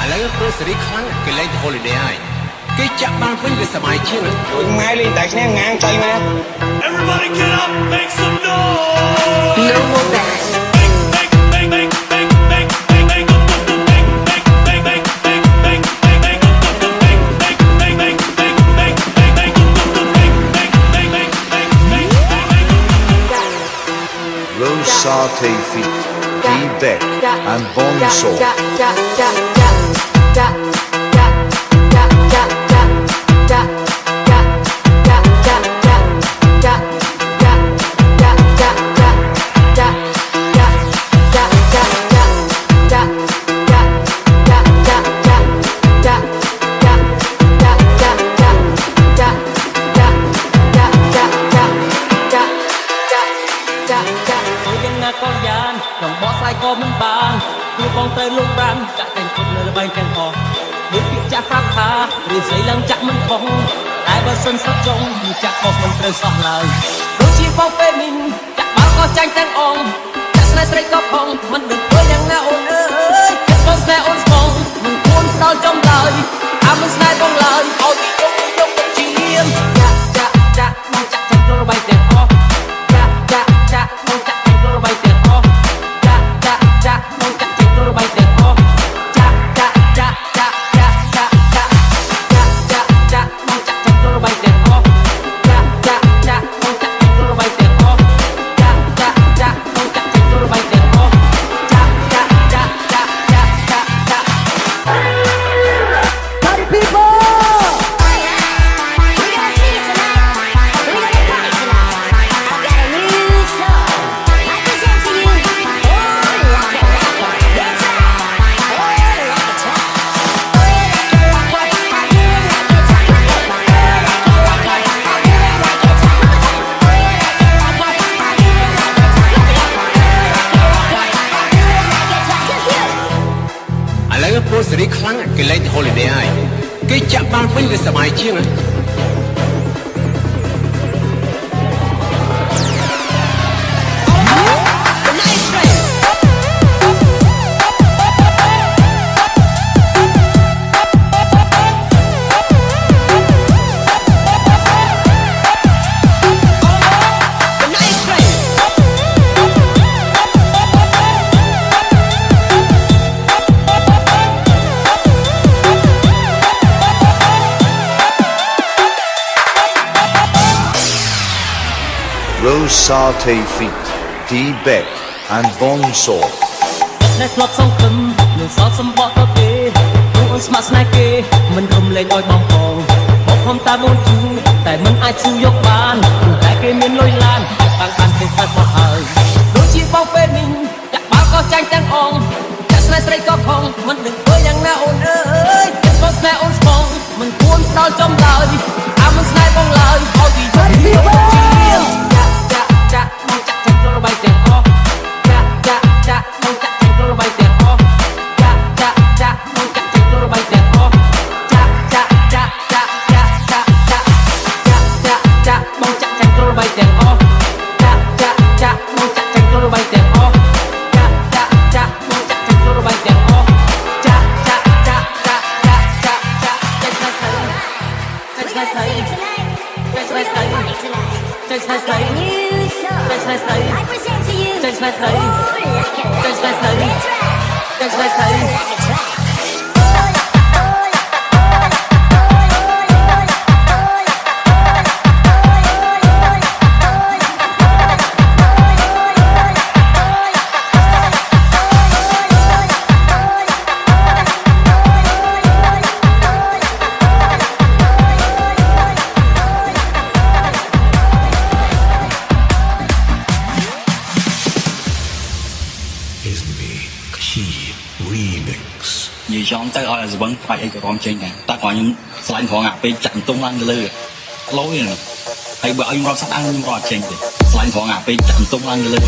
ឥឡូវព្រោះសេរីខ្លាំងគេលេង holiday ហើយគេចាក់បានវិញវាសម័យជាងម៉ែលេងតែគ្នាងាងចៃមក Everybody get up make some noise No more bad Rosate feet, D-Beck and Bonso. con gian lòng bỏ sai có mình bàn cứ con tay lúc ban cả thành cục nơi bay càng hò nếu việc cha phát tha thì giấy lăng chắc mình không ai bao sân sắp trong vì chắc có mình trời sọt lời đôi chi phong phê mình chắc bao có tranh tăng on chắc sẽ say có phong mình đừng quên yang na ôn ơi chắc con sẽ ôn phong mình cuốn đau trong lời mình sai con lời ôi thì trong con chim cha mong chắc thành tôi bay càng hò cha mong chắc bay tiền ho cha mong chắc chắn tôi bay tiền ho cha mong chắc chắn tôi bay tiền ho cha mong chắc chắn tôi bay tiền ho cha mong chắc chắn tôi bay tiền ho Party peopleព្រោះសេរីខ្លាំងគេលេង holiday ហើយគេចាក់បានវិញវាសម័យជាងRosate feet, D-Beck and Bonso. តែធ្លាប់សង្ឃឹមនឹងសតសម្បត្តិទៅទេព្រោះអូនស្មាក់ស្នេហ៍គេមិនរំលែងឲ្យបងផងបងខំតាមអូនជូរតែមិនអាចស៊ូយកបានតែគេមានលុយឡានបានគេស្អាតមកហើយដូចជាបងពេលនេះចាក់បាល់ក៏ចាញ់ទាំងអងចាក់ស្នេហ៍ស្រីក៏ខំមិនដឹងធ្វើយ៉ាងណាអូនអើយចិត្តបងស្នេហ៍អូនស្ពងមិនគួរដល់ចំឡើយមិនស្នេហ៍បងឡើយឲ្យទីយកជាចាមองจักจังตัวใบเตียงอจ้ามองจักจังตัวใบเตียงอจ้ามองจักจังตัวใบเตียงอมองจักจังตัวใบเตียงอมองจักจังตัวใบเตียงอมองจักจังตัวใบเตียงอនិយាយចំទៅឲ្យស្វឹងខ្វាច់អីក៏រំចេញដែរតែគាត់ខ្ញុំស្លាញ់ផងអាពេលចាក់តុងឡើងទៅលើលយហើយបើឲ្យខ្ញុំរត់សាក់អាំងខ្ញុំរត់ចេញទេស្លាញ់ផងអាពេលចាក់តុងឡើងទៅលើលយ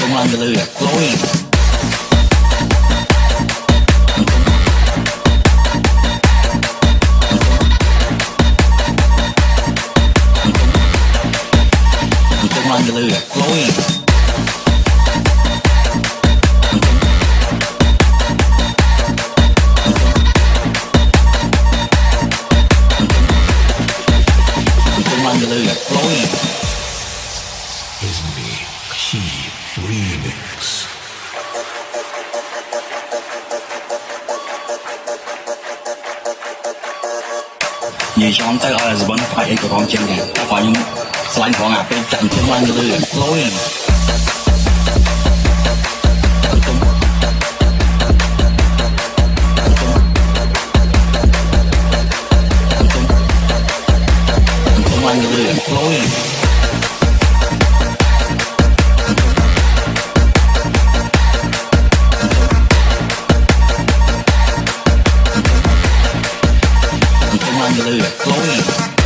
តុងឡើងទៅលើលយ និយាយចំទៅឲ្យសបនខ្វាយអីក៏រងចឹងដែរតែគាត់ខ្ញុំស្លាញ់ផងអាពេលចាក់ខ្ញុំបានលឺលយបានលឺលយCome on, Lou.